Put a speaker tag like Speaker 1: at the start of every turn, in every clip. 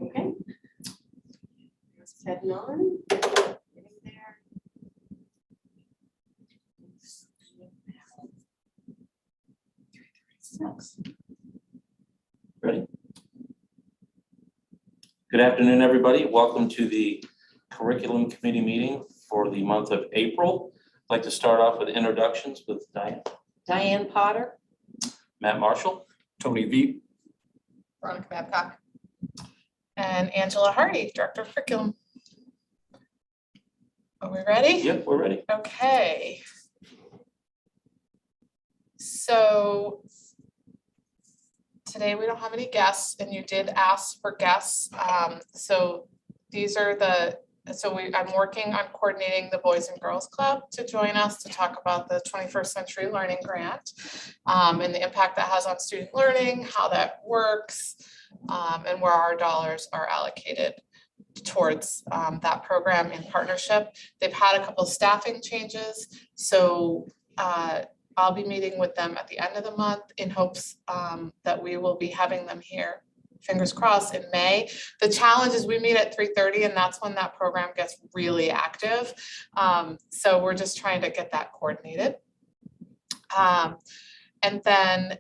Speaker 1: Okay. Let's head on. Getting there.
Speaker 2: Ready? Good afternoon, everybody. Welcome to the Curriculum Committee meeting for the month of April. I'd like to start off with introductions with Diane.
Speaker 1: Diane Potter.
Speaker 2: Matt Marshall.
Speaker 3: Tony Veet.
Speaker 4: Veronica Babcock. And Angela Hardy, Director of Curriculum. Are we ready?
Speaker 2: Yep, we're ready.
Speaker 4: Okay. So today we don't have any guests, and you did ask for guests. So these are I'm working on coordinating the Boys and Girls Club to join us to talk about the 21st Century Learning Grant and the impact that has on student learning, how that works, and where our dollars are allocated towards that program in partnership. They've had a couple of staffing changes, so I'll be meeting with them at the end of the month in hopes that we will be having them here, fingers crossed, in May. The challenge is we meet at 3:30, and that's when that program gets really active. So we're just trying to get that coordinated. And then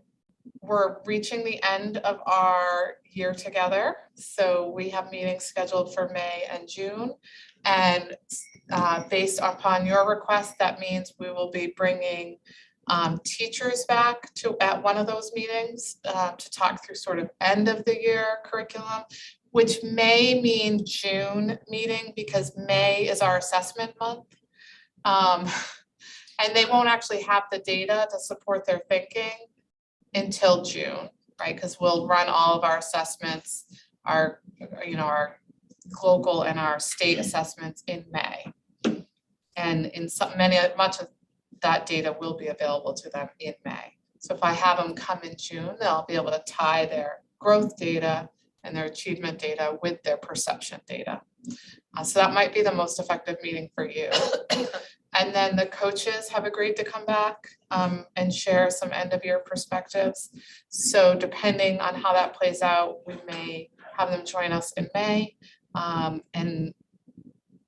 Speaker 4: we're reaching the end of our year together. So we have meetings scheduled for May and June. And based upon your request, that means we will be bringing teachers back at one of those meetings to talk through sort of end of the year curriculum, which may mean June meeting because May is our assessment month. And they won't actually have the data to support their thinking until June, right? Because we'll run all of our assessments, our local and our state assessments in May. And in much of that data will be available to them in May. So if I have them come in June, they'll be able to tie their growth data and their achievement data with their perception data. So that might be the most effective meeting for you. And then the coaches have agreed to come back and share some end of year perspectives. So depending on how that plays out, we may have them join us in May. And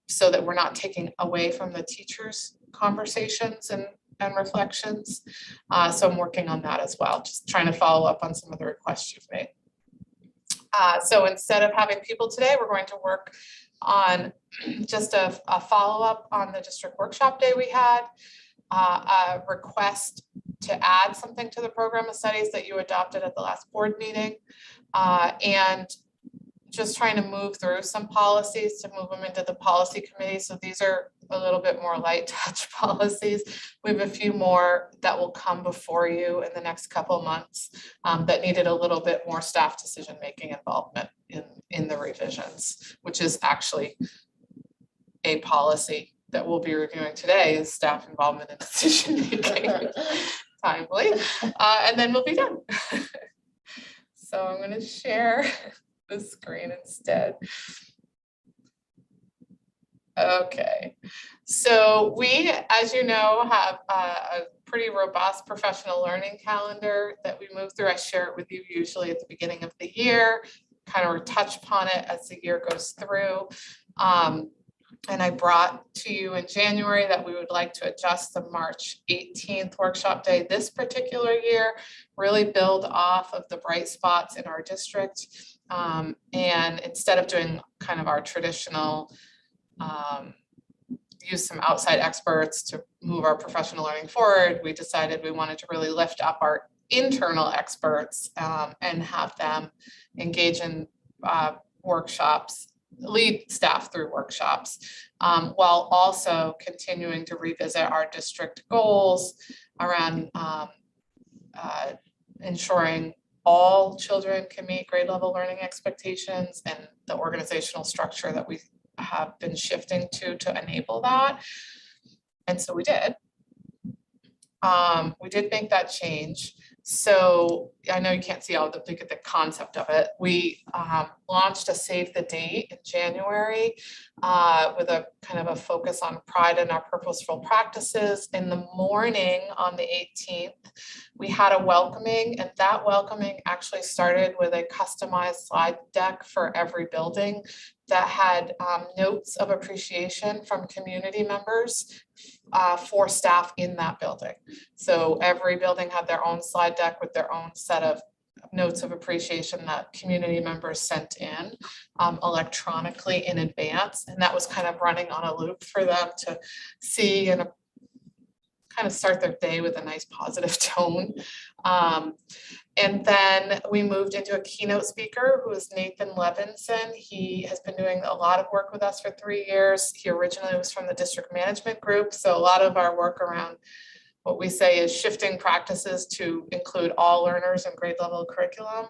Speaker 4: so that we're not taking away from the teachers' conversations and reflections. So I'm working on that as well, just trying to follow up on some of the requests you've made. So instead of having people today, we're going to work on just a follow-up on the district workshop day we had, a request to add something to the program of studies that you adopted at the last board meeting, and just trying to move through some policies to move them into the policy committee. So these are a little bit more light touch policies. We have a few more that will come before you in the next couple of months that needed a little bit more staff decision-making involvement in the revisions, which is actually a policy that we'll be reviewing today, is staff involvement in decision-making. Timely. And then we'll be done. So I'm going to share the screen instead. Okay, so we, as you know, have a pretty robust professional learning calendar that we move through. I share it with you usually at the beginning of the year, kind of touch upon it as the year goes through. And I brought to you in January that we would like to adjust the March 18th workshop day this particular year, really build off of the bright spots in our district. And instead of doing kind of our traditional use some outside experts to move our professional learning forward, we decided we wanted to really lift up our internal experts and have them engage in workshops, lead staff through workshops, while also continuing to revisit our district goals around ensuring all children can meet grade level learning expectations and the organizational structure that we have been shifting to enable that. And so we did. We did make that change. So I know you can't see all the look at the concept of it. We launched a save the date in January with a kind of a focus on pride in our purposeful practices. In the morning on the 18th, We had a welcoming, and that welcoming actually started with a customized slide deck for every building that had notes of appreciation from community members for staff in that building. So every building had their own slide deck with their own set of notes of appreciation that community members sent in electronically in advance. And that was kind of running on a loop for them to see and kind of start their day with a nice positive tone. And then we moved into a keynote speaker who is Nathan Levinson. He has been doing a lot of work with us for 3 years. He originally was from the district management group. So a lot of our work around what we say is shifting practices to include all learners in grade level curriculum.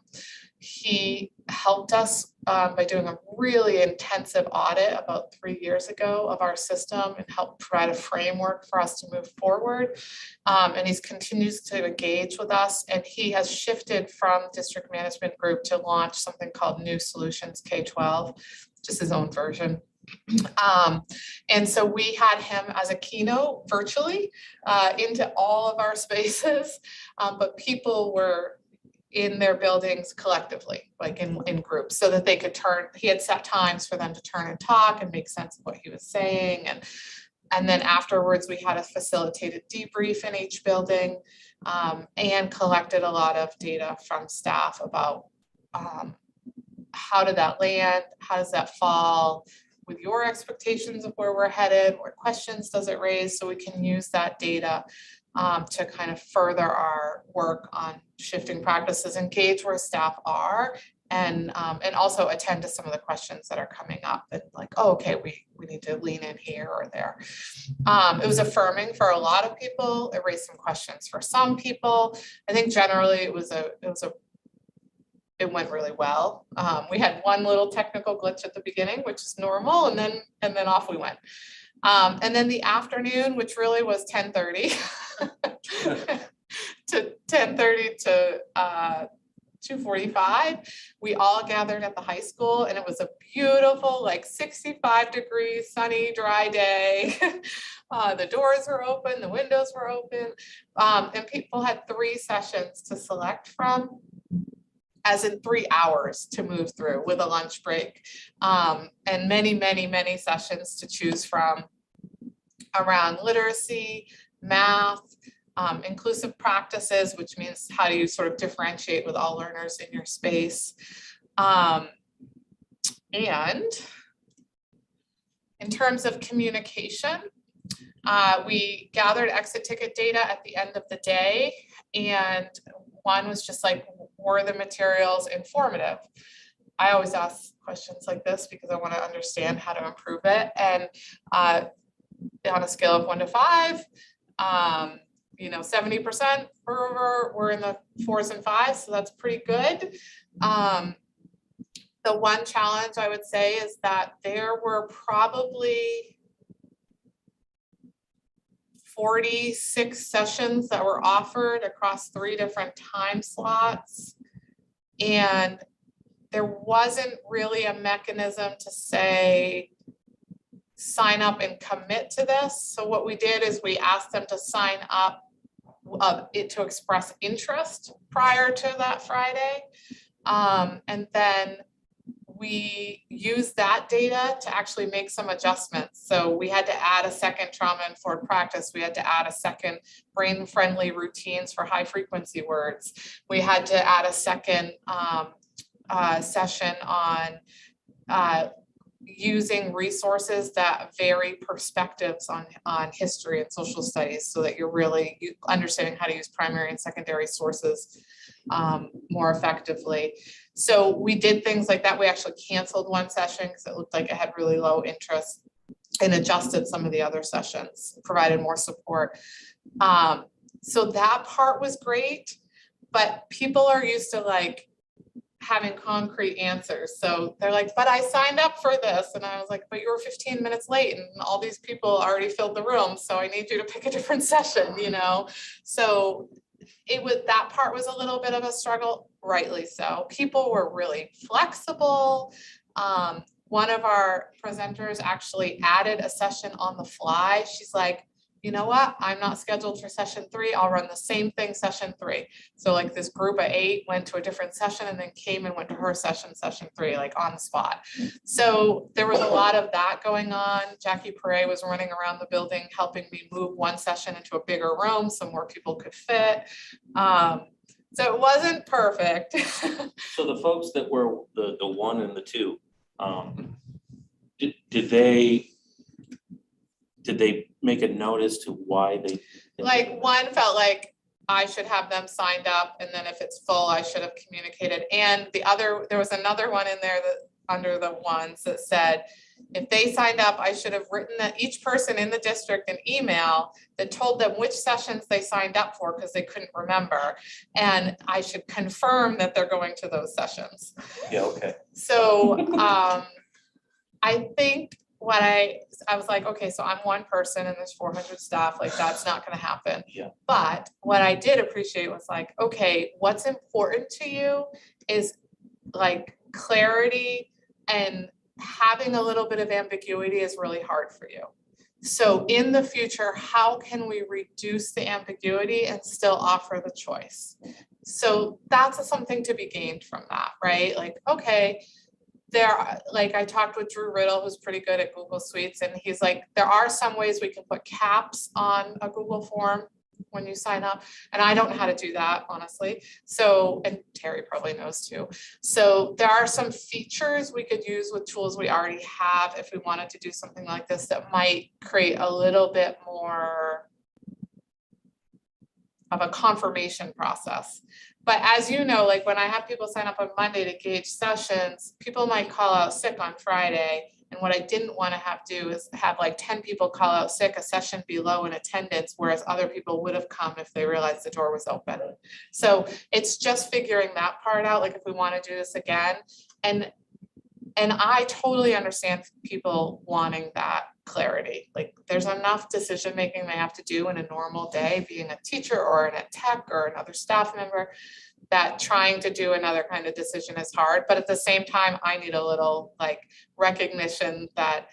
Speaker 4: He helped us by doing a really intensive audit about 3 years ago of our system and helped provide a framework for us to move forward. And he continues to engage with us, and he has shifted from district management group to launch something called New Solutions K-12, just his own version. And so we had him as a keynote virtually into all of our spaces, but people were in their buildings collectively, like in groups, so that they could turn, he had set times for them to turn and talk and make sense of what he was saying. And then afterwards, we had a facilitated debrief in each building and collected a lot of data from staff about how did that land, how does that fall with your expectations of where we're headed, what questions does it raise, so we can use that data to kind of further our work on shifting practices, engage where staff are, and also attend to some of the questions that are coming up and like, oh, okay, we need to lean in here or there. It was affirming for a lot of people. It raised some questions for some people. I think generally it went really well. We had one little technical glitch at the beginning, which is normal, and then off we went. And then the afternoon, which really was 10:30 to 10:30 to 2:45, we all gathered at the high school, and it was a beautiful, like 65-degree, sunny, dry day. The doors were open, the windows were open, and people had 3 sessions to select from, as in 3 hours to move through with a lunch break, and many sessions to choose from around literacy, math, inclusive practices, which means how do you sort of differentiate with all learners in your space. And in terms of communication, we gathered exit ticket data at the end of the day, and one was just like, were the materials informative? I always ask questions like this because I want to understand how to improve it. And on a scale of 1 to 5, 70% were in the 4s and 5s, so that's pretty good. The one challenge I would say is that there were probably 46 sessions that were offered across 3 different time slots. And there wasn't really a mechanism to say, sign up and commit to this. So what we did is we asked them to sign up to express interest prior to that Friday. And then we used that data to actually make some adjustments. So we had to add a second trauma-informed practice. We had to add a second brain-friendly routines for high-frequency words. We had to add a second session on using resources that vary perspectives on history and social studies, so that you're really understanding how to use primary and secondary sources more effectively. So we did things like that. We actually canceled one session because it looked like it had really low interest, and adjusted some of the other sessions, provided more support. So that part was great, but people are used to like having concrete answers. So they're like, but I signed up for this. And I was like, but you were 15 minutes late and all these people already filled the room. So I need you to pick a different session, So that part was a little bit of a struggle, rightly so. People were really flexible. One of our presenters actually added a session on the fly. She's like, you know what, I'm not scheduled for session 3, I'll run the same thing session 3. So like this group of 8 went to a different session and then came and went to her session 3, like on the spot. So there was a lot of that going on. Jackie Perret was running around the building, helping me move one session into a bigger room so more people could fit. So it wasn't perfect.
Speaker 2: So the folks that were the 1 and the 2, did they make a notice to why they?
Speaker 4: Like one felt like I should have them signed up, and then if it's full, I should have communicated. And the other, there was another one in there that under the ones that said, if they signed up, I should have written that each person in the district an email that told them which sessions they signed up for because they couldn't remember. And I should confirm that they're going to those sessions.
Speaker 2: Yeah, okay.
Speaker 4: So I think what I was like, okay, so I'm one person and there's 400 staff, like that's not gonna happen.
Speaker 2: Yeah.
Speaker 4: But what I did appreciate was like, okay, what's important to you is like clarity, and having a little bit of ambiguity is really hard for you. So in the future, how can we reduce the ambiguity and still offer the choice? So that's something to be gained from that, right? Like, okay, like I talked with Drew Riddle, who's pretty good at Google Suites, and he's like, there are some ways we can put caps on a Google form when you sign up. And I don't know how to do that, honestly. So, and Terry probably knows too. So there are some features we could use with tools we already have if we wanted to do something like this that might create a little bit more of a confirmation process. But as you know, like when I have people sign up on Monday to gauge sessions, people might call out sick on Friday. And what I didn't want to have do is have like 10 people call out sick, a session be low in attendance, whereas other people would have come if they realized the door was open. So it's just figuring that part out, like if we want to do this again. And I totally understand people wanting that clarity. Like there's enough decision making they have to do in a normal day, being a teacher or in a tech or another staff member, that trying to do another kind of decision is hard. But at the same time, I need a little like recognition that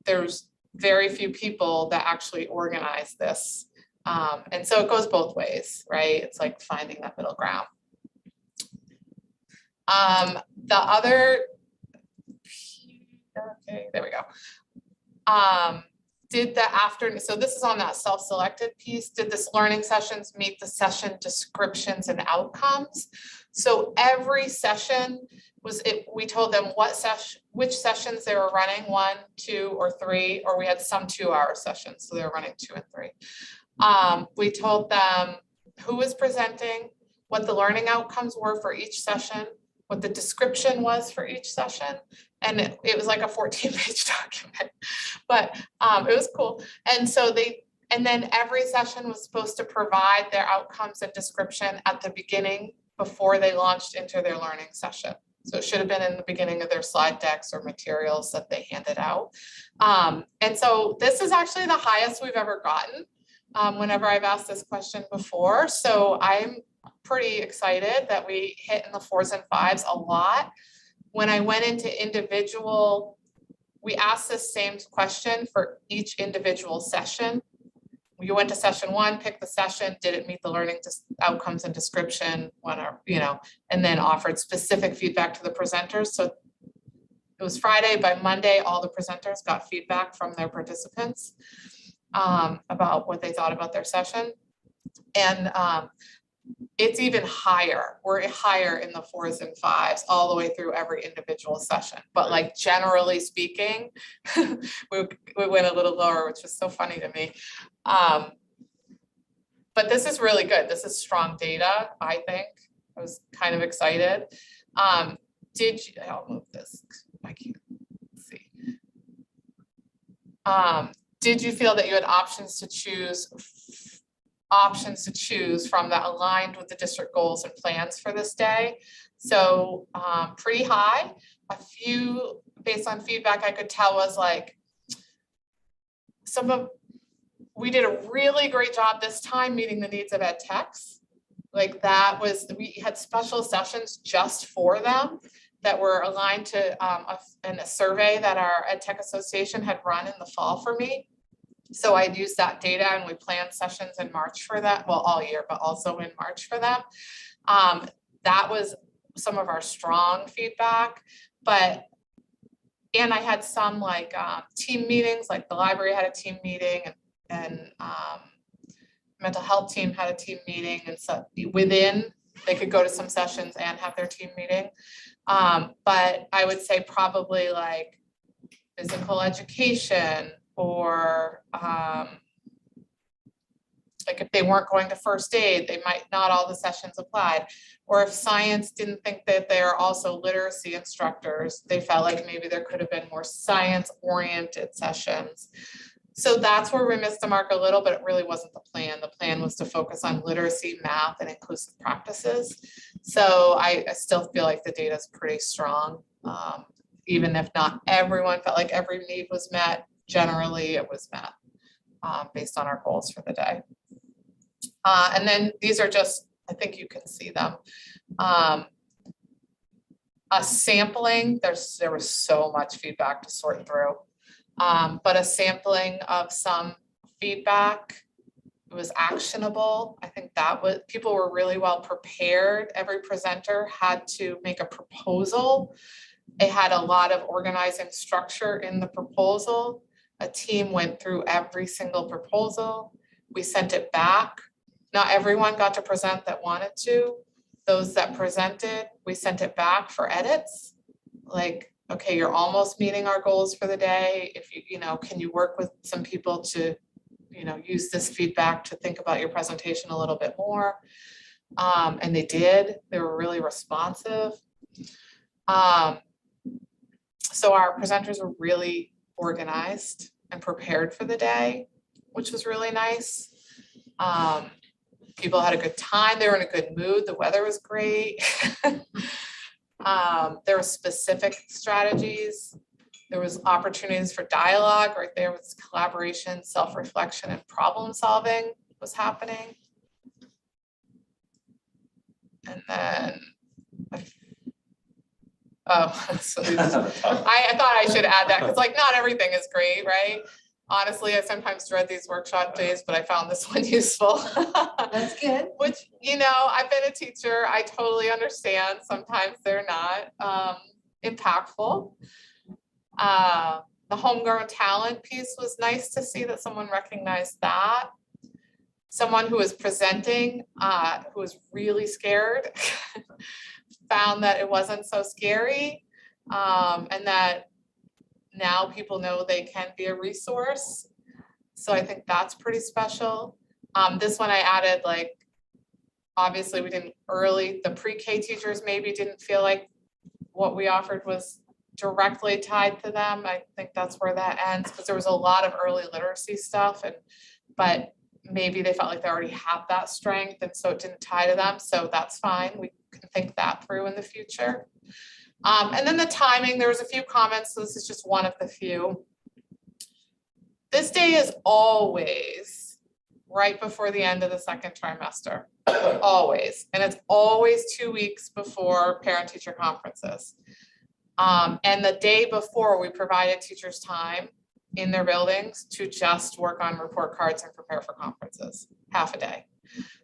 Speaker 4: there's very few people that actually organize this. And so it goes both ways, right? It's like finding that middle ground. The other, okay, there we go. Did the afternoon, so this is on that self-selected piece, did this learning sessions meet the session descriptions and outcomes? So every session was it, we told them what session, which sessions they were running, 1, 2, or 3, or we had some 2-hour sessions, so they were running 2 and 3. We told them who was presenting, what the learning outcomes were for each session, what the description was for each session. And it was like a 14-page document, but it was cool. And so and then every session was supposed to provide their outcomes and description at the beginning before they launched into their learning session. So it should have been in the beginning of their slide decks or materials that they handed out. And so this is actually the highest we've ever gotten whenever I've asked this question before. So I'm pretty excited that we hit in the 4s and 5s a lot. When I went into individual, we asked this same question for each individual session. You went to session 1, pick the session, did it meet the learning outcomes and description, whatever, you know, and then offered specific feedback to the presenters. So it was Friday. By Monday, all the presenters got feedback from their participants about what they thought about their session. And it's even higher. We're higher in the 4s and 5s all the way through every individual session. But like generally speaking, we went a little lower, which was so funny to me. But this is really good. This is strong data, I think. I was kind of excited. I'll move this. I can't see. Did you feel that you had options to choose from that aligned with the district goals and plans for this day? So pretty high. A few, based on feedback I could tell, was like we did a really great job this time meeting the needs of ed techs. Like that was, we had special sessions just for them that were aligned to a survey that our Ed Tech Association had run in the fall for me. So I'd use that data and we planned sessions in March for that, well, all year, but also in March for them. That was some of our strong feedback, and I had some like team meetings, like the library had a team meeting and mental health team had a team meeting, and so within they could go to some sessions and have their team meeting. But I would say probably like physical education, or like if they weren't going to first aid, they might not all the sessions applied. Or if science didn't think that they're also literacy instructors, they felt like maybe there could have been more science-oriented sessions. So that's where we missed the mark a little, but it really wasn't the plan. The plan was to focus on literacy, math, and inclusive practices. So I still feel like the data is pretty strong. Even if not everyone felt like every need was met, generally it was met based on our goals for the day. And then these are just, I think you can see them. A sampling, there was so much feedback to sort through. But a sampling of some feedback, it was actionable. I think that was, people were really well prepared. Every presenter had to make a proposal. It had a lot of organizing structure in the proposal. A team went through every single proposal. We sent it back. Not everyone got to present that wanted to. Those that presented, we sent it back for edits. Like, okay, you're almost meeting our goals for the day. If you know, can you work with some people to, use this feedback to think about your presentation a little bit more? And they did. They were really responsive. So our presenters were really organized and prepared for the day, which was really nice. People had a good time. They were in a good mood. The weather was great. There were specific strategies. There was opportunities for dialogue, right? There was collaboration, self-reflection, and problem solving was happening. And then, so I thought I should add that because like not everything is great, right? Honestly, I sometimes dread these workshop days, but I found this one useful.
Speaker 1: That's good.
Speaker 4: Which, I've been a teacher. I totally understand. Sometimes they're not impactful. The homegrown talent piece was nice to see that someone recognized that. Someone who was presenting, who was really scared, found that it wasn't so scary, and that now people know they can be a resource. So I think that's pretty special. This one I added, like, obviously we didn't the pre-K teachers maybe didn't feel like what we offered was directly tied to them. I think that's where that ends, because there was a lot of early literacy stuff, but maybe they felt like they already have that strength and so it didn't tie to them. So that's fine. We can think that through in the future. And then the timing, there was a few comments. So this is just one of the few. This day is always right before the end of the second trimester, always. And it's always 2 weeks before parent-teacher conferences. And the day before, we provided teachers time in their buildings to just work on report cards and prepare for conferences, half a day.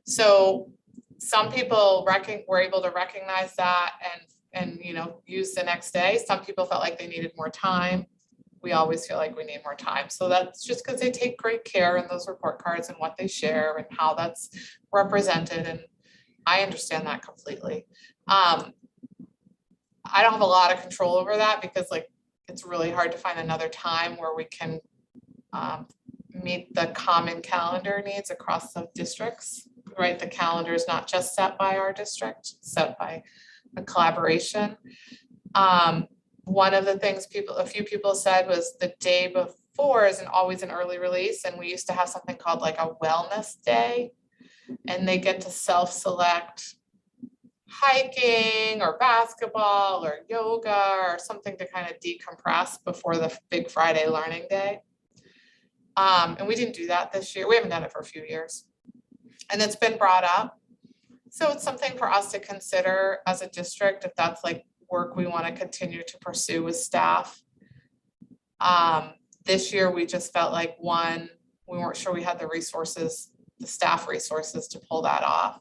Speaker 4: So some people were able to recognize that and use the next day. Some people felt like they needed more time. We always feel like we need more time. So that's just because they take great care in those report cards and what they share and how that's represented. And I understand that completely. I don't have a lot of control over that because it's really hard to find another time where we can meet the common calendar needs across the districts, right? The calendar is not just set by our district, it's set by a collaboration. One of the things a few people said was the day before isn't always an early release. And we used to have something called like a wellness day, and they get to self-select hiking or basketball or yoga or something to kind of decompress before the big Friday learning day. And we didn't do that this year. We haven't done it for a few years. And it's been brought up. So it's something for us to consider as a district, if that's like work we want to continue to pursue with staff. This year, we just felt like one we weren't sure we had the resources, the staff resources to pull that off.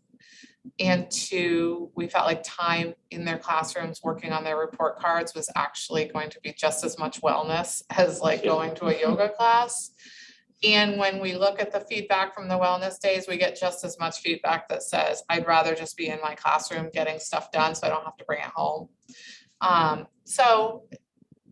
Speaker 4: And two, we felt like time in their classrooms working on their report cards was actually going to be just as much wellness as like going to a yoga class. And when we look at the feedback from the wellness days, we get just as much feedback that says, I'd rather just be in my classroom getting stuff done so I don't have to bring it home. So,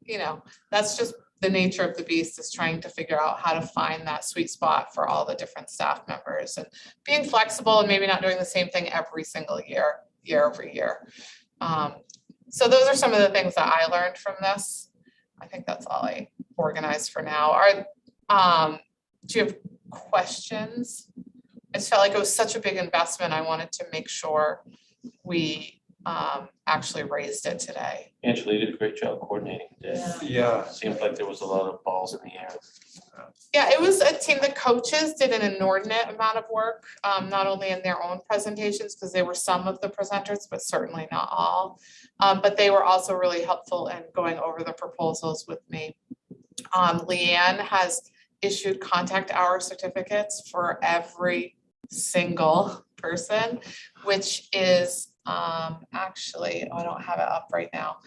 Speaker 4: you know, that's just the nature of the beast, is trying to figure out how to find that sweet spot for all the different staff members and being flexible and maybe not doing the same thing every single year over year. So those are some of the things that I learned from this. I think that's all I organized for now. Do you have questions? I just felt like it was such a big investment. I wanted to make sure we actually raised it today.
Speaker 2: Angela, you did a great job coordinating today.
Speaker 3: Yeah.
Speaker 2: Seemed like there was a lot of balls in the air.
Speaker 4: Yeah, it was a team. The coaches did an inordinate amount of work, not only in their own presentations, because they were some of the presenters, but certainly not all. But they were also really helpful in going over the proposals with me. Leanne has issued contact hour certificates for every single person, which is actually, I don't have it up right now.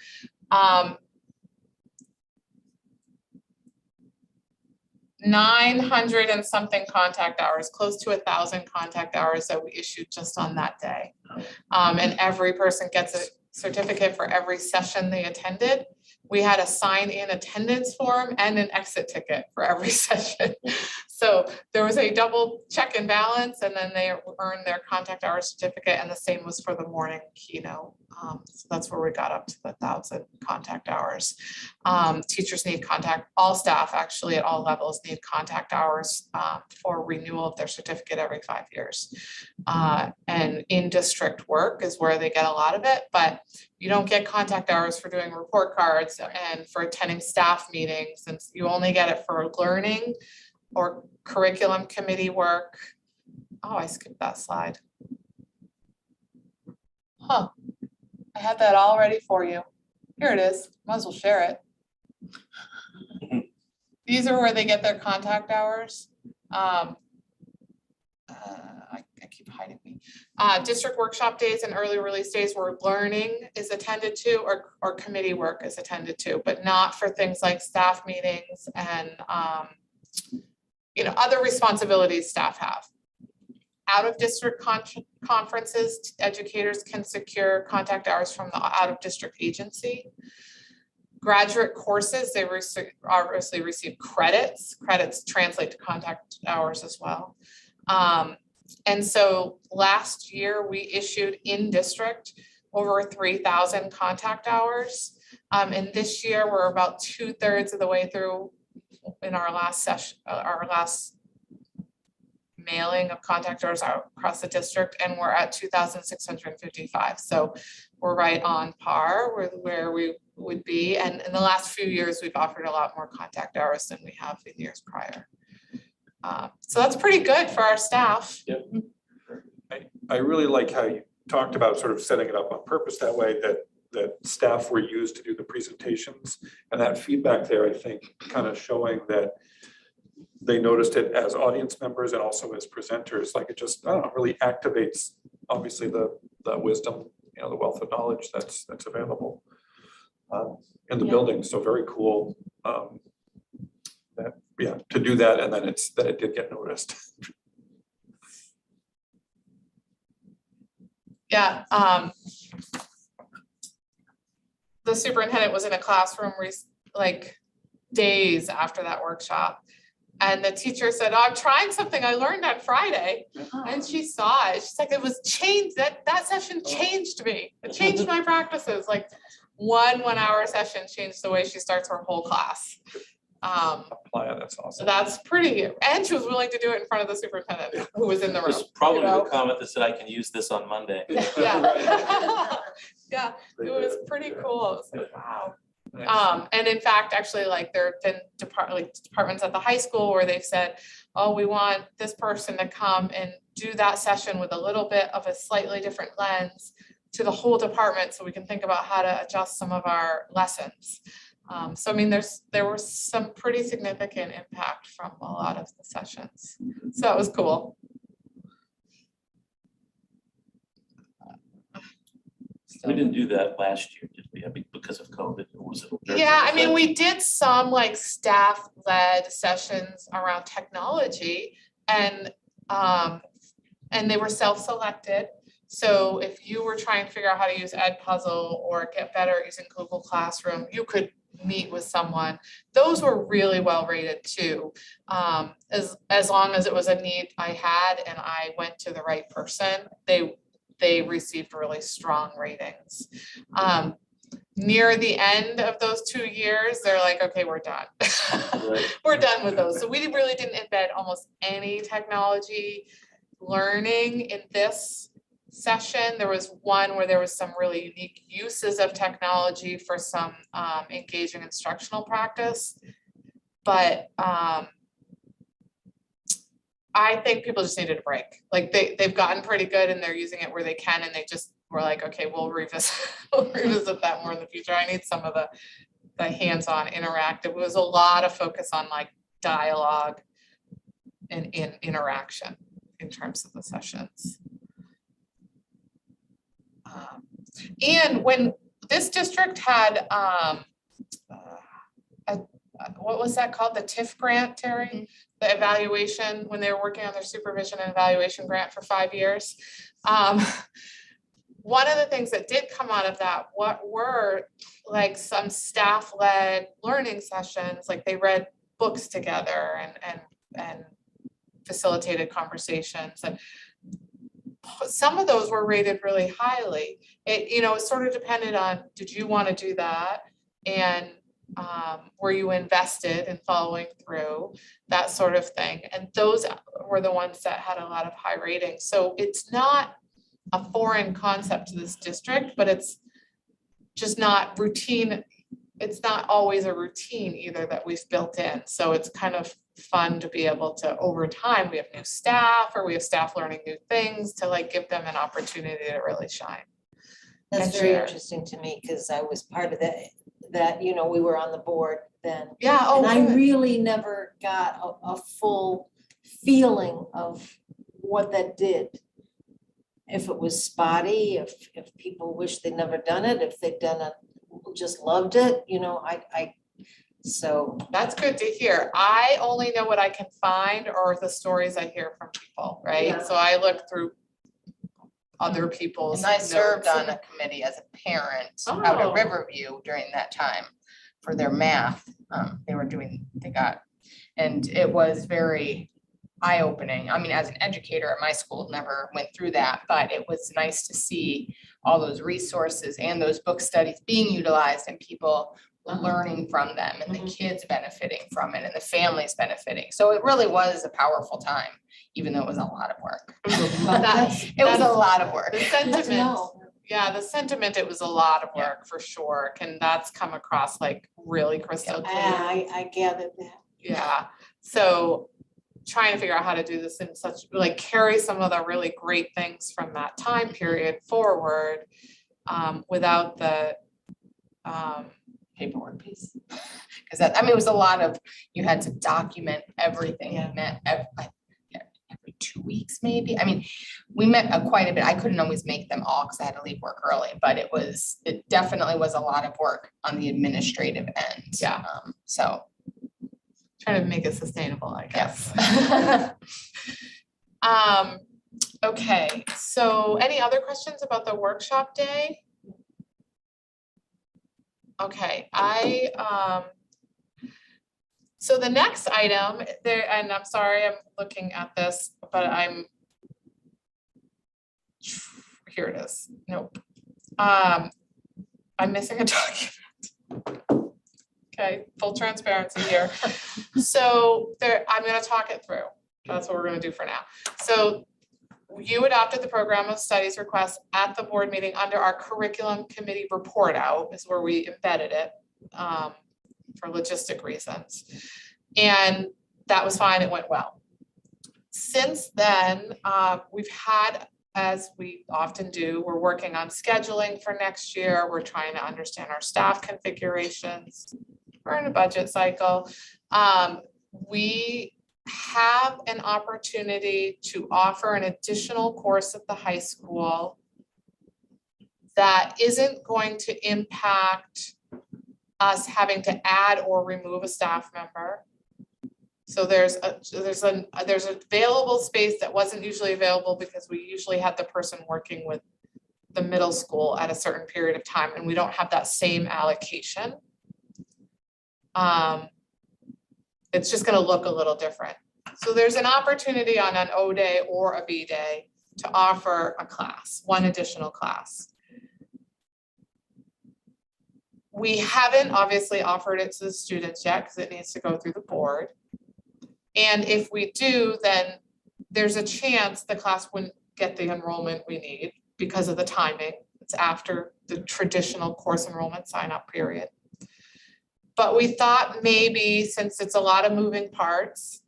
Speaker 4: 900 and something contact hours, close to 1,000 contact hours that we issued just on that day. And every person gets a certificate for every session they attended. We had a sign-in attendance form and an exit ticket for every session. So there was a double check and balance, and then they earned their contact hour certificate, and the same was for the morning keynote. So that's where we got up to the 1,000 contact hours. Teachers need contact, all staff actually at all levels need contact hours for renewal of their certificate every 5 years. And in-district work is where they get a lot of it, but you don't get contact hours for doing report cards and for attending staff meetings, and you only get it for learning or curriculum committee work. Oh, I skipped that slide. Huh, I had that all ready for you. Here it is, might as well share it. These are where they get their contact hours. I keep hiding me. District workshop days and early release days where learning is attended to or committee work is attended to, but not for things like staff meetings and you know, other responsibilities staff have. Out of district conferences, educators can secure contact hours from the out of district agency. Graduate courses, they obviously receive credits. Credits translate to contact hours as well. And so last year we issued in district over 3,000 contact hours. And this year we're about 2/3 of the way through in our last session, our last mailing of contact hours across the district, and we're at 2,655. So we're right on par with where we would be. And in the last few years, we've offered a lot more contact hours than we have in years prior. So that's pretty good for our staff.
Speaker 2: Yep.
Speaker 3: I really like how you talked about sort of setting it up on purpose that way, that staff were used to do the presentations, and that feedback there, I think, kind of showing that they noticed it as audience members and also as presenters. Like it just, I don't know, really activates obviously the wisdom, you know, the wealth of knowledge that's available in the building. So very cool that, yeah, to do that, and then that it did get noticed.
Speaker 4: Yeah. The superintendent was in a classroom like days after that workshop. And the teacher said, oh, I'm trying something I learned on Friday. And she saw it. She's like, it was changed. That session changed me. It changed my practices. Like one 1 hour session changed the way she starts her whole class.
Speaker 3: Apply it, that's awesome.
Speaker 4: So that's pretty, and she was willing to do it in front of the superintendent who was in the room.
Speaker 2: There's probably
Speaker 4: you know?
Speaker 2: the comment that said, I can use this on Monday.
Speaker 4: Yeah. Yeah, it was pretty cool. It was like, wow.
Speaker 3: Nice.
Speaker 4: And in fact, actually, like there have been departments at the high school where they've said, oh, we want this person to come and do that session with a little bit of a slightly different lens to the whole department so we can think about how to adjust some of our lessons. So I mean, there was some pretty significant impact from a lot of the sessions. So that was cool.
Speaker 2: We didn't do that last year, did we? I mean, because of COVID, or was it?
Speaker 4: Yeah, I mean, we did some like staff-led sessions around technology and they were self-selected. So if you were trying to figure out how to use Edpuzzle or get better at using Google Classroom, you could meet with someone. Those were really well rated too. As long as it was a need I had and I went to the right person, they received really strong ratings. Near the end of those 2 years, they're like, okay, we're done.
Speaker 2: Right.
Speaker 4: We're done with those. So we really didn't embed almost any technology learning in this session. There was one where there was some really unique uses of technology for some engaging instructional practice. But I think people just needed a break. Like they've gotten pretty good and they're using it where they can, and they just were like, okay, we'll revisit that more in the future. I need some of the hands-on interactive. It was a lot of focus on like dialogue and interaction in terms of the sessions. And when this district had, what was that called? The TIF grant, Terry? The evaluation, when they were working on their supervision and evaluation grant for 5 years. One of the things that did come out of that, what were like some staff-led learning sessions, like they read books together and facilitated conversations, and some of those were rated really highly. It sort of depended on, did you want to do that? And were you invested in following through, that sort of thing. And those were the ones that had a lot of high ratings. So it's not a foreign concept to this district, but it's just not routine. It's not always a routine either that we've built in. So it's kind of fun to be able to, over time, we have new staff or we have staff learning new things to like give them an opportunity to really shine.
Speaker 5: That's
Speaker 4: and
Speaker 5: very
Speaker 4: share.
Speaker 5: interesting to me because I was part of that, we were on the board then.
Speaker 4: Yeah, oh,
Speaker 5: And I
Speaker 4: good.
Speaker 5: really never got a full feeling of what that did. If it was spotty, if people wish they'd never done it, if they'd done it, just loved it, so.
Speaker 4: That's good to hear. I only know what I can find or the stories I hear from people, right?
Speaker 5: Yeah.
Speaker 4: So I look through other people's
Speaker 6: And I served
Speaker 4: notes.
Speaker 6: on a committee as a parent out
Speaker 4: Oh.
Speaker 6: at Riverview during that time for their math. And it was very eye-opening. I mean, as an educator at my school, never went through that, but it was nice to see all those resources and those book studies being utilized and people learning from them and the kids benefiting from it and the families benefiting. So it really was a powerful time, even though it was a lot of work. It was a lot of work.
Speaker 4: The
Speaker 5: Good to
Speaker 4: sentiment,
Speaker 5: know.
Speaker 4: yeah, the sentiment, it was a lot of work for sure. That's come across like really crystal clear.
Speaker 5: I gathered that.
Speaker 4: Yeah, so trying to figure out how to do this in such, like carry some of the really great things from that time period forward without the
Speaker 6: Paperwork piece. Because that, I mean, it was a lot of, you had to document everything.
Speaker 5: Yeah.
Speaker 6: We met every 2 weeks, maybe. I mean, we met quite a bit. I couldn't always make them all because I had to leave work early, but it definitely was a lot of work on the administrative end.
Speaker 4: Yeah.
Speaker 6: So.
Speaker 4: trying to make it sustainable, I guess.
Speaker 6: Yes.
Speaker 4: Okay, so any other questions about the workshop day? Okay, so the next item there, and I'm sorry, I'm looking at this, but here it is. Nope. I'm missing a document. Okay, full transparency here. So I'm gonna talk it through. That's what we're gonna do for now. So you adopted the program of studies request at the board meeting under our curriculum committee report out is where we embedded it for logistic reasons. And that was fine, it went well. Since then, we've had, as we often do, we're working on scheduling for next year. We're trying to understand our staff configurations. we're in a budget cycle. We have an opportunity to offer an additional course at the high school that isn't going to impact us having to add or remove a staff member. So there's available space that wasn't usually available because we usually had the person working with the middle school at a certain period of time, and we don't have that same allocation. It's just gonna look a little different. So there's an opportunity on an O day or a B day to offer a class, one additional class. We haven't obviously offered it to the students yet because it needs to go through the board. And if we do, then there's a chance the class wouldn't get the enrollment we need because of the timing. It's after the traditional course enrollment sign-up period. But we thought maybe, since it's a lot of moving parts,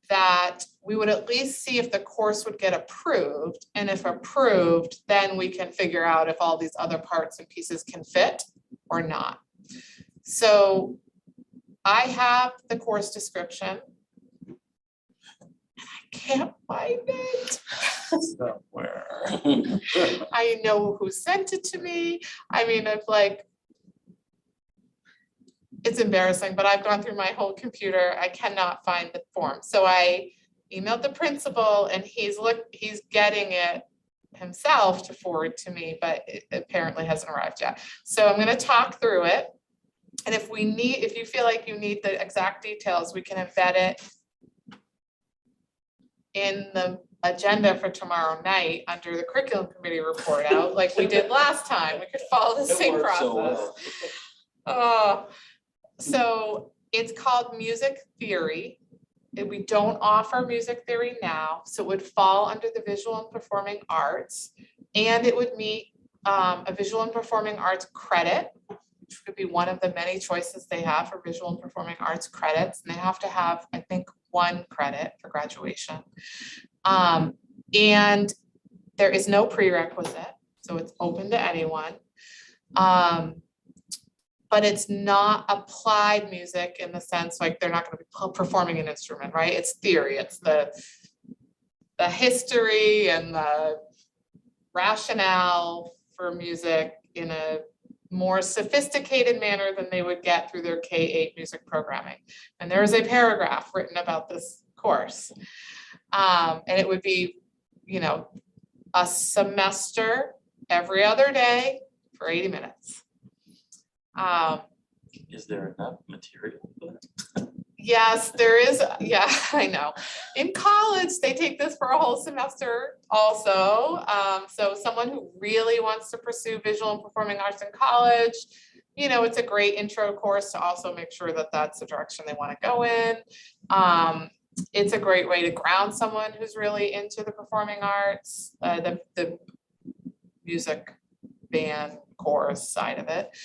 Speaker 4: that we would at least see if the course would get approved. And if approved, then we can figure out if all these other parts and pieces can fit or not. So I have the course description. I can't find it.
Speaker 3: Somewhere.
Speaker 4: I know who sent it to me. I mean, it's like, it's embarrassing, but I've gone through my whole computer. I cannot find the form. So I emailed the principal and he's getting it himself to forward to me, but it apparently hasn't arrived yet. So I'm gonna talk through it. And if you feel like you need the exact details, we can embed it in the agenda for tomorrow night under the curriculum committee report out, like we did last time. We could follow the same process. So it's called music theory. We don't offer music theory now, so it would fall under the visual and performing arts. And it would meet a visual and performing arts credit, which could be one of the many choices they have for visual and performing arts credits. And they have to have, I think, 1 credit for graduation. And there is no prerequisite, so it's open to anyone. But it's not applied music in the sense like they're not going to be performing an instrument, right? It's theory. It's the history and the rationale for music in a more sophisticated manner than they would get through their K-8 music programming. And there is a paragraph written about this course. And it would be, a semester every other day for 80 minutes.
Speaker 2: Is there enough material for that?
Speaker 4: Yes, there is. Yeah, I know. In college, they take this for a whole semester also. So someone who really wants to pursue visual and performing arts in college, it's a great intro course to also make sure that that's the direction they want to go in. It's a great way to ground someone who's really into the performing arts, the music band chorus side of it.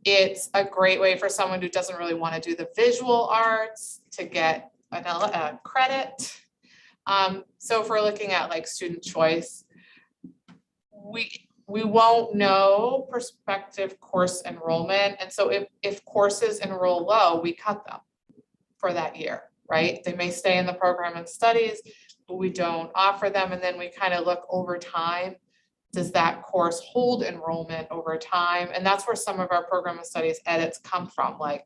Speaker 4: It's a great way for someone who doesn't really want to do the visual arts to get a credit. So if we're looking at like student choice, we won't know prospective course enrollment. And so if courses enroll low, we cut them for that year, right? They may stay in the program and studies, but we don't offer them. And then we kind of look over time. Does that course hold enrollment over time? And that's where some of our program of studies edits come from. Like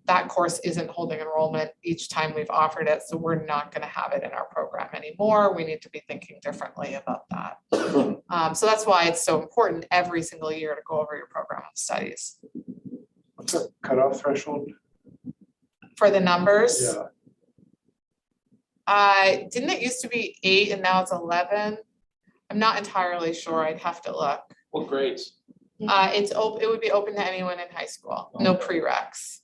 Speaker 4: that course isn't holding enrollment each time we've offered it, so we're not going to have it in our program anymore. We need to be thinking differently about that. So that's why it's so important every single year to go over your program of studies.
Speaker 3: What's the cutoff threshold?
Speaker 4: For the numbers?
Speaker 3: Yeah.
Speaker 4: Didn't it used to be 8 and now it's 11? I'm not entirely sure. I'd have to look.
Speaker 2: What grades?
Speaker 4: It would be open to anyone in high school, no prereqs.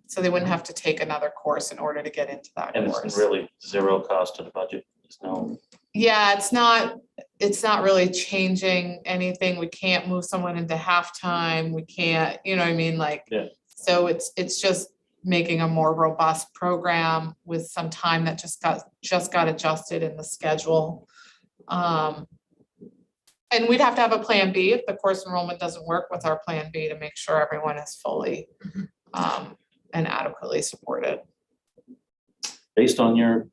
Speaker 4: So they wouldn't have to take another course in order to get into that
Speaker 2: And
Speaker 4: course.
Speaker 2: it's really zero cost to the budget. There's no.
Speaker 4: Yeah, it's not really changing anything. We can't move someone into halftime. We can't, you know what I mean? Like,
Speaker 2: Yeah.
Speaker 4: So it's just making a more robust program with some time that just got adjusted in the schedule. And And we'd have to have a plan B if the course enrollment doesn't work with our plan B to make sure everyone is fully and adequately supported.
Speaker 2: Based on your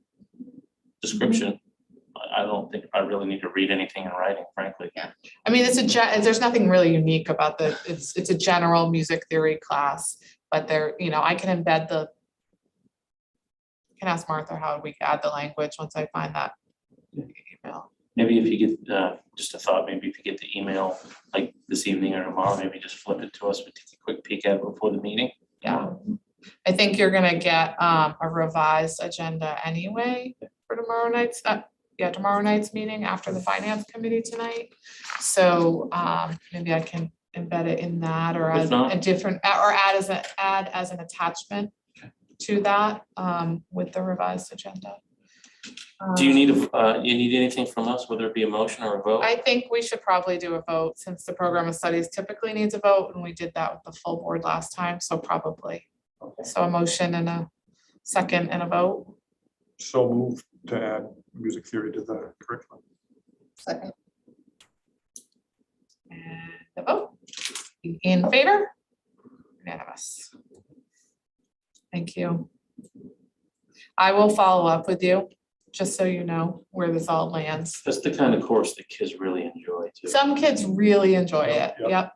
Speaker 2: description, I don't think I really need to read anything in writing, frankly.
Speaker 4: I mean, there's nothing really unique about it's a general music theory class, but there, I can embed I can ask Martha how we add the language once I find that email.
Speaker 2: Maybe if you get, just a thought, maybe if you get the email like this evening or tomorrow, maybe just flip it to us, but take a quick peek at it before the meeting.
Speaker 4: Yeah. I think you're gonna get a revised agenda anyway for tomorrow night's meeting after the finance committee tonight. So maybe I can embed it in that or
Speaker 2: If
Speaker 4: add
Speaker 2: not-
Speaker 4: a different, or add as an attachment to that with the revised agenda.
Speaker 2: Do you need anything from us, whether it be a motion or a vote?
Speaker 4: I think we should probably do a vote since the program of studies typically needs a vote and we did that with the full board last time, so probably.
Speaker 2: Okay.
Speaker 4: So a motion and a second and a vote.
Speaker 3: So moved to add music theory to the curriculum.
Speaker 6: Second.
Speaker 4: And the vote. In favor? Unanimous. Thank you. I will follow up with you, just so you know where this all lands.
Speaker 2: That's the kind of course that kids really enjoy too.
Speaker 4: Some kids really enjoy it.
Speaker 3: Yep.
Speaker 4: Yep.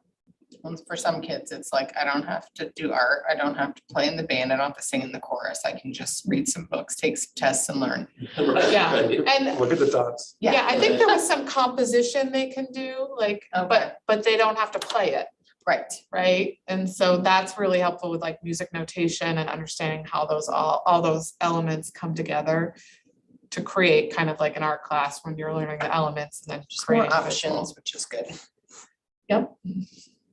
Speaker 6: And for some kids, it's like, I don't have to do art, I don't have to play in the band, I don't have to sing in the chorus, I can just read some books, take some tests and learn.
Speaker 2: Right,
Speaker 4: Yeah.
Speaker 2: right.
Speaker 4: And
Speaker 3: Look at the dots.
Speaker 4: yeah, I think there was some composition they can do, like,
Speaker 6: Okay.
Speaker 4: but they don't have to play it,
Speaker 6: Right.
Speaker 4: right? And so that's really helpful with like music notation and understanding how those all those elements come together to create kind of like an art class when you're learning the elements and then just
Speaker 6: More
Speaker 4: creating
Speaker 6: options, which is good.
Speaker 4: Yep.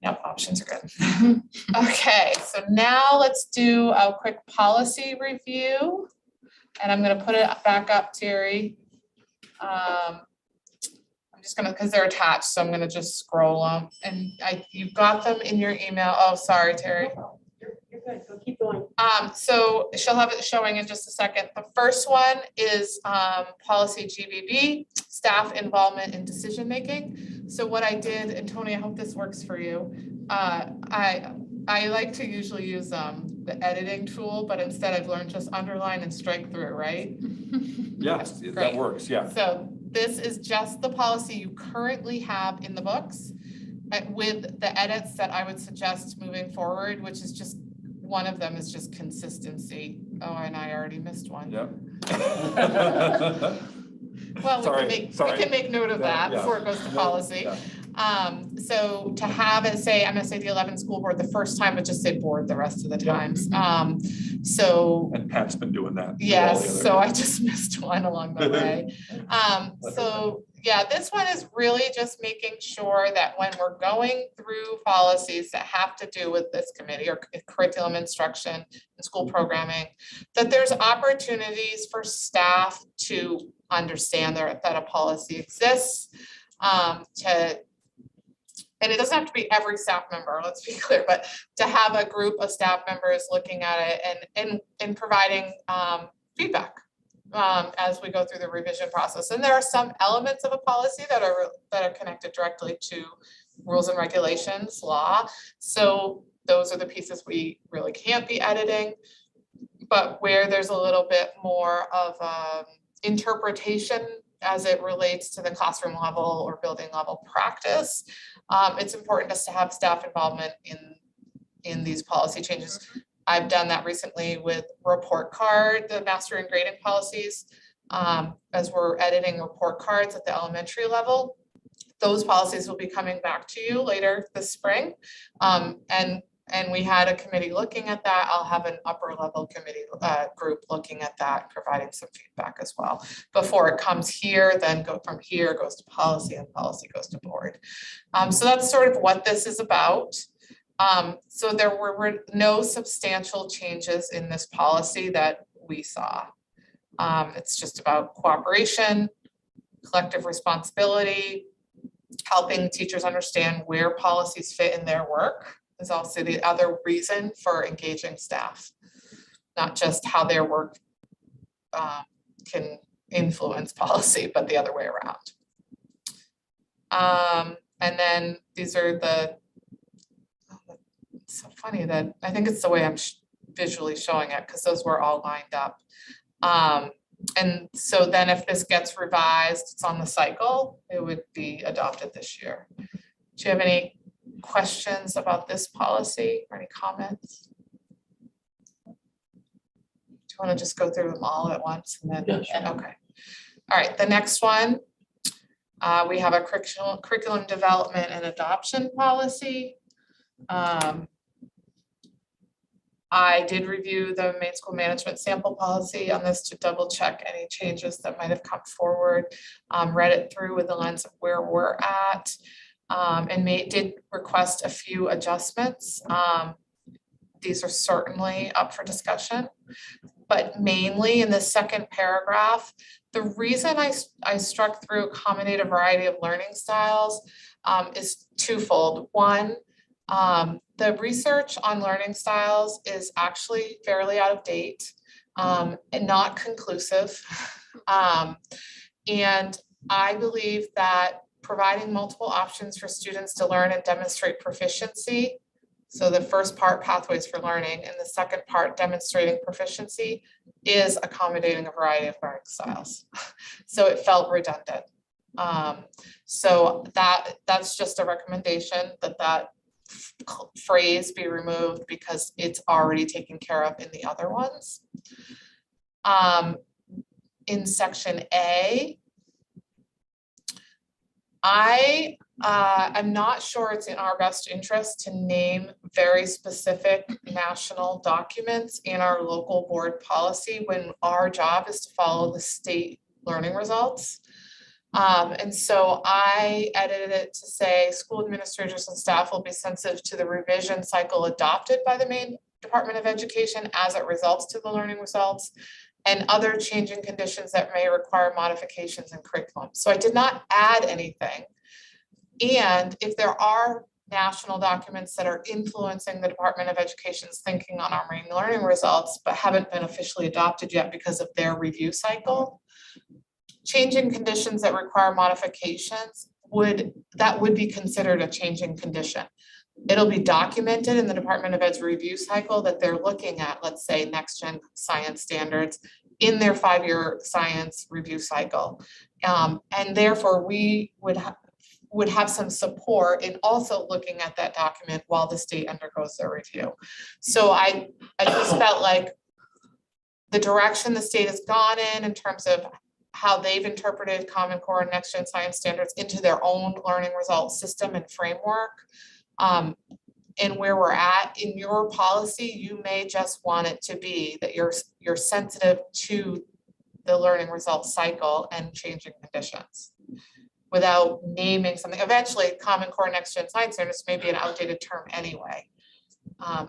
Speaker 4: Yep, options are good. Okay, so now let's do a quick policy review. And I'm gonna put it back up, Terry. I'm just gonna, because they're attached, so I'm gonna just scroll them. And you've got them in your email. Oh, sorry, Terry.
Speaker 1: You're good, so keep going.
Speaker 4: So she'll have it showing in just a second. The first one is policy GBB, staff involvement in decision making. So what I did, and Tony, I hope this works for you. I like to usually use the editing tool, but instead I've learned just underline and strike through, right?
Speaker 3: Yes,
Speaker 4: Great.
Speaker 3: that works, yeah.
Speaker 4: So this is just the policy you currently have in the books with the edits that I would suggest moving forward, which is just, one of them is just consistency. Oh, and I already missed one.
Speaker 3: Yep.
Speaker 4: Well,
Speaker 3: Sorry,
Speaker 4: we
Speaker 3: sorry.
Speaker 4: can make note of that
Speaker 3: Yeah.
Speaker 4: before it goes to policy.
Speaker 3: Yeah.
Speaker 4: So to have it say MSAD11 school board the first time, but just say board the rest of the times. So
Speaker 3: And Pat's been doing that.
Speaker 4: yes, so I just missed one along the way. So yeah, this one is really just making sure that when we're going through policies that have to do with this committee or curriculum instruction and school programming, that there's opportunities for staff to understand that a policy exists, and it doesn't have to be every staff member, let's be clear, but to have a group of staff members looking at it and providing feedback as we go through the revision process. And there are some elements of a policy that are connected directly to rules and regulations, law. So those are the pieces we really can't be editing. But where there's a little bit more of interpretation as it relates to the classroom level or building level practice, it's important just to have staff involvement in these policy changes. I've done that recently with report card, the master and grading policies, as we're editing report cards at the elementary level. Those policies will be coming back to you later this spring. And we had a committee looking at that. I'll have an upper level committee group looking at that, providing some feedback as well. Before it comes here, then from here goes to policy and policy goes to board. So that's sort of what this is about. So there were no substantial changes in this policy that we saw. It's just about cooperation, collective responsibility, helping teachers understand where policies fit in their work is also the other reason for engaging staff, not just how their work can influence policy, but the other way around. And then these are the, it's so funny that, I think it's the way I'm visually showing it, because those were all lined up. And so then if this gets revised, it's on the cycle, it would be adopted this year. Do you have any questions about this policy or any comments? Do you want to just go through them all at once and then?
Speaker 2: Yeah, sure.
Speaker 4: Okay. All right, the next one, we have a curriculum development and adoption policy. I did review the main school management sample policy on this to double check any changes that might have come forward. Read it through with the lens of where we're at, and did request a few adjustments. These are certainly up for discussion, but mainly in the second paragraph, the reason I struck through accommodate a variety of learning styles is twofold. One, the research on learning styles is actually fairly out of date and not conclusive. And I believe that providing multiple options for students to learn and demonstrate proficiency, so the first part, pathways for learning, and the second part, demonstrating proficiency, is accommodating a variety of learning styles. So it felt redundant. So that's just a recommendation that phrase be removed because it's already taken care of in the other ones. In section A, I'm not sure it's in our best interest to name very specific national documents in our local board policy when our job is to follow the state learning results. And so I edited it to say school administrators and staff will be sensitive to the revision cycle adopted by the Maine Department of Education as it results to the learning results and other changing conditions that may require modifications in curriculum. So I did not add anything. And if there are national documents that are influencing the Department of Education's thinking on our Maine learning results, but haven't been officially adopted yet because of their review cycle, changing conditions that require modifications would be considered a changing condition. It'll be documented in the Department of Ed's review cycle that they're looking at, let's say, next gen science standards in their 5-year science review cycle. And therefore we would have some support in also looking at that document while the state undergoes their review. So I just felt like the direction the state has gone in terms of how they've interpreted Common Core and Next Gen Science standards into their own learning results system and framework. And where we're at in your policy, you may just want it to be that you're sensitive to the learning results cycle and changing conditions without naming something. Eventually, Common Core Next Gen Science standards may be an outdated term anyway.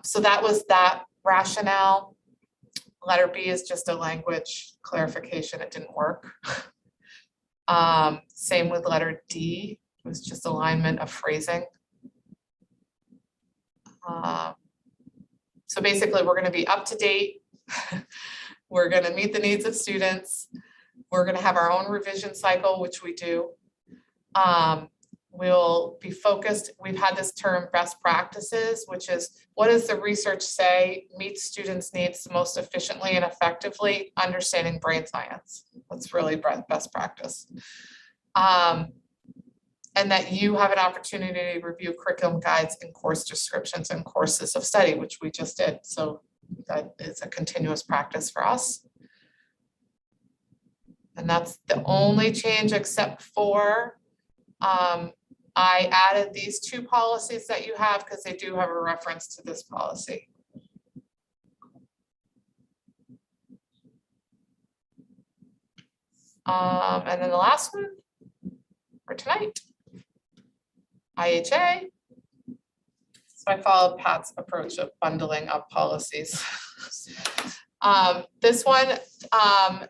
Speaker 4: So that was that rationale. Letter B is just a language clarification. It didn't work. Same with letter D. It was just alignment of phrasing. So basically, we're going to be up to date. We're going to meet the needs of students. We're going to have our own revision cycle, which we do. We'll be focused. We've had this term best practices, which is what does the research say meets students' needs the most efficiently and effectively, understanding brain science. That's really best practice. And that you have an opportunity to review curriculum guides and course descriptions and courses of study, which we just did. So that is a continuous practice for us. And that's the only change except for I added these two policies that you have because they do have a reference to this policy. And then the last one for tonight, IHA. So I followed Pat's approach of bundling up policies. This one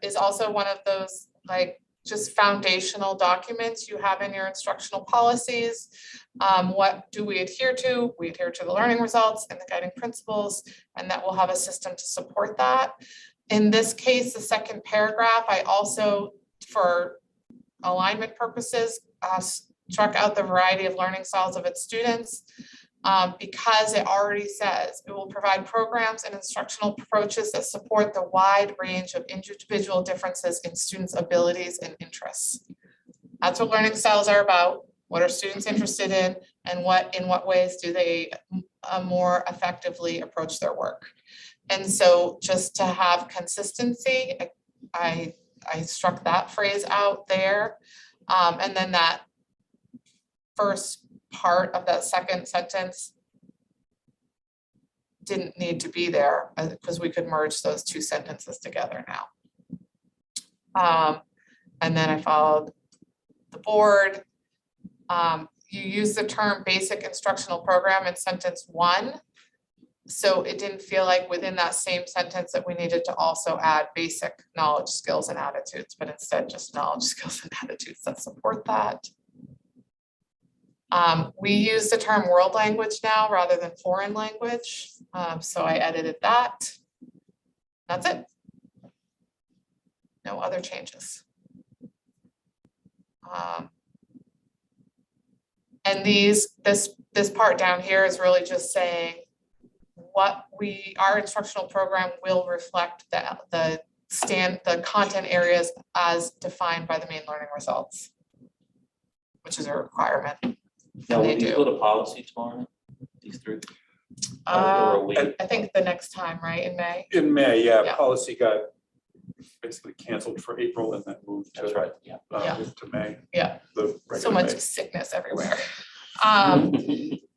Speaker 4: is also one of those like just foundational documents you have in your instructional policies. What do we adhere to? We adhere to the learning results and the guiding principles, and that will have a system to support that. In this case, the second paragraph, I also, for alignment purposes, struck out the variety of learning styles of its students. Because it already says it will provide programs and instructional approaches that support the wide range of individual differences in students' abilities and interests. That's what learning styles are about. What are students interested in, and in what ways do they more effectively approach their work? And so just to have consistency, I struck that phrase out there. And then that first part of that second sentence didn't need to be there because we could merge those two sentences together now. And then I followed the board. You use the term basic instructional program in sentence 1. So it didn't feel like within that same sentence that we needed to also add basic knowledge, skills, and attitudes, but instead just knowledge, skills, and attitudes that support that. We use the term world language now rather than foreign language. So I edited that. That's it. No other changes. And this part down here is really just saying our instructional program will reflect the content areas as defined by the main learning results, which is a requirement.
Speaker 2: Now,
Speaker 4: And
Speaker 2: will
Speaker 4: they
Speaker 2: these
Speaker 4: do.
Speaker 2: go to policy tomorrow? These three? Or a week?
Speaker 4: I think the next time, right, in May?
Speaker 3: In May, yeah,
Speaker 4: Yeah.
Speaker 3: policy got basically canceled for April and then moved
Speaker 2: That's
Speaker 3: to,
Speaker 2: right, yeah.
Speaker 4: Yeah.
Speaker 3: moved to May.
Speaker 4: Yeah.
Speaker 3: The
Speaker 4: So
Speaker 3: regular
Speaker 4: much
Speaker 3: May.
Speaker 4: sickness everywhere.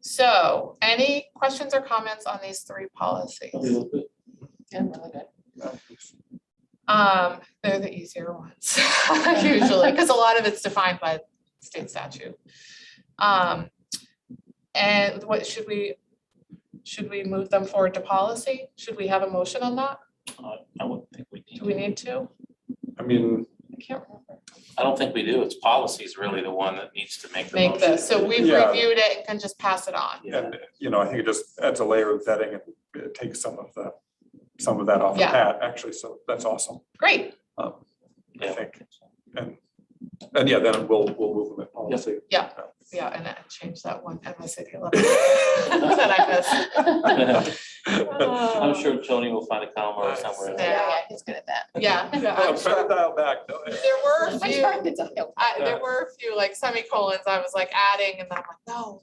Speaker 4: So any questions or comments on these 3 policies?
Speaker 6: Yeah, really good.
Speaker 4: They're the easier ones usually, because a lot of it's defined by state statute. And what should we move them forward to policy? Should we have a motion on that?
Speaker 2: I wouldn't think we need
Speaker 4: Do we
Speaker 2: to.
Speaker 4: need to?
Speaker 3: I mean,
Speaker 4: I can't remember.
Speaker 2: I don't think we do. It's policy is really the one that needs to make the motion.
Speaker 4: Make this, so we've
Speaker 3: Yeah.
Speaker 4: reviewed it and can just pass it on.
Speaker 2: Yeah.
Speaker 3: and, I think it just adds a layer of vetting and it takes some of that off the
Speaker 4: Yeah.
Speaker 3: hat, actually, so that's awesome,
Speaker 4: Great,
Speaker 3: I
Speaker 2: Yeah.
Speaker 3: think. And yeah, then we'll move them at policy.
Speaker 4: yeah, and then change that one MSAD11 that I missed.
Speaker 2: I'm sure Tony will find a comma or somewhere. in there.
Speaker 6: Yeah, he's good at that.
Speaker 4: Yeah,
Speaker 3: I'm
Speaker 4: I'm
Speaker 3: trying
Speaker 4: sure.
Speaker 3: to dial back. No,
Speaker 4: There were a
Speaker 6: I'm
Speaker 4: few,
Speaker 6: trying to dial.
Speaker 4: there were a few like semicolons I was like adding and I'm like, no.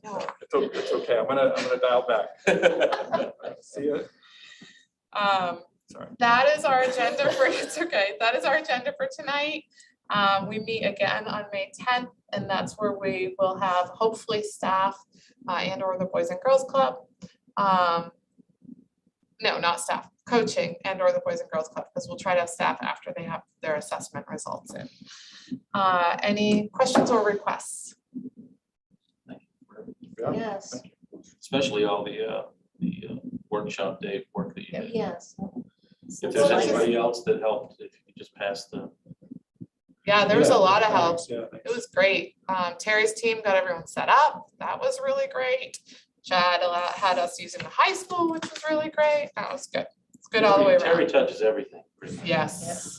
Speaker 3: It's okay, I'm gonna dial back. See ya. Sorry.
Speaker 4: That is our agenda for, it's okay, that is our agenda for tonight. We meet again on May 10th, and that's where we will have hopefully staff and or the Boys and Girls Club. No, not staff, coaching and or the Boys and Girls Club, because we'll try to have staff after they have their assessment results in. Any questions or requests?
Speaker 3: Yeah.
Speaker 5: Yes,
Speaker 2: Especially all the workshop day work that you did.
Speaker 5: yes.
Speaker 2: If there's anybody else that helped, if you could just pass the.
Speaker 4: Yeah, there was a lot of help.
Speaker 3: Yeah,
Speaker 4: It was great. Terry's team got everyone set up. That was really great. Chad had us using the high school, which was really great. That was good. It's good all the way
Speaker 2: Terry
Speaker 4: around.
Speaker 2: touches everything. pretty much.
Speaker 4: Yes,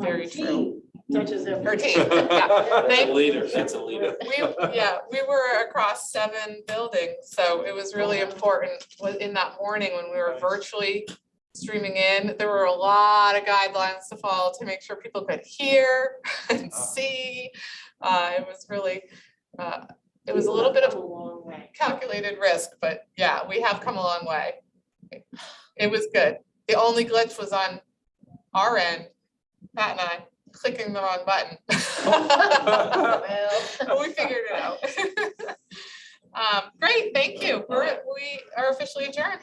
Speaker 4: very true.
Speaker 1: Touches
Speaker 4: Her
Speaker 1: everything.
Speaker 4: team, yeah.
Speaker 2: That's a
Speaker 4: Thank-
Speaker 2: leader, that's a leader.
Speaker 4: We were across 7 buildings, so it was really important in that morning when we were virtually streaming in. There were a lot of guidelines to follow to make sure people could hear and see. It was really, it was a little bit of
Speaker 1: A long way.
Speaker 4: calculated risk, but yeah, we have come a long way. It was good. The only glitch was on our end, Pat and I clicking the wrong button. But we figured it out. Great, thank you. We are officially adjourned. Have a